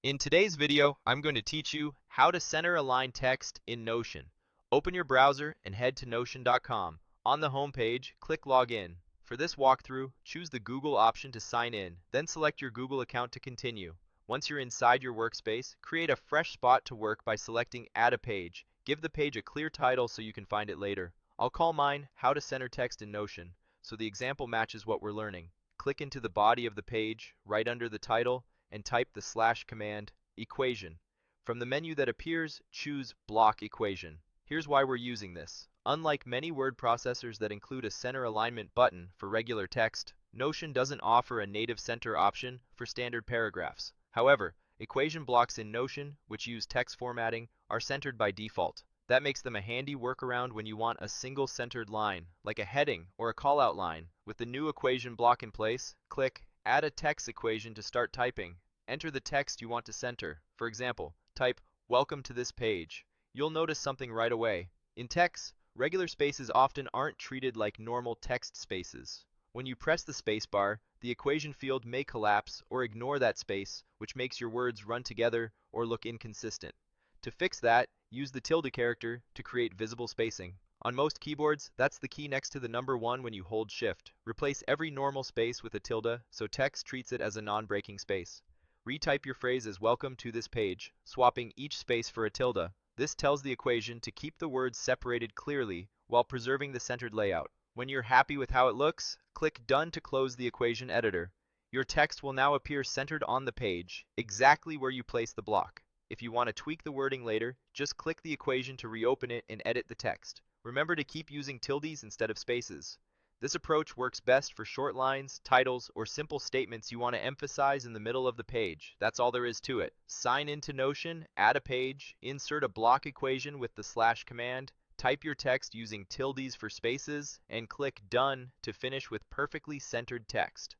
In today's video, I'm going to teach you how to center align text in Notion. Open your browser and head to Notion.com. On the home page, click Login. For this walkthrough, choose the Google option to sign in, then select your Google account to continue. Once you're inside your workspace, create a fresh spot to work by selecting Add a Page. Give the page a clear title so you can find it later. I'll call mine How to Center Text in Notion, so the example matches what we're learning. Click into the body of the page, right under the title, and type the slash command equation. From the menu that appears, choose block equation. Here's why we're using this. Unlike many word processors that include a center alignment button for regular text, Notion doesn't offer a native center option for standard paragraphs. However, equation blocks in Notion, which use text formatting, are centered by default. That makes them a handy workaround when you want a single centered line, like a heading or a callout line. With the new equation block in place, click Add a text equation to start typing. Enter the text you want to center. For example, type Welcome to this page. You'll notice something right away. In text, regular spaces often aren't treated like normal text spaces. When you press the space bar, the equation field may collapse or ignore that space, which makes your words run together or look inconsistent. To fix that, use the tilde character to create visible spacing. On most keyboards, that's the key next to the number 1 when you hold Shift. Replace every normal space with a tilde so text treats it as a non-breaking space. Retype your phrase as welcome to this page, swapping each space for a tilde. This tells the equation to keep the words separated clearly while preserving the centered layout. When you're happy with how it looks, click Done to close the equation editor. Your text will now appear centered on the page, exactly where you place the block. If you want to tweak the wording later, just click the equation to reopen it and edit the text. Remember to keep using tildes instead of spaces. This approach works best for short lines, titles, or simple statements you want to emphasize in the middle of the page. That's all there is to it. Sign into Notion, add a page, insert a block equation with the slash command, type your text using tildes for spaces, and click Done to finish with perfectly centered text.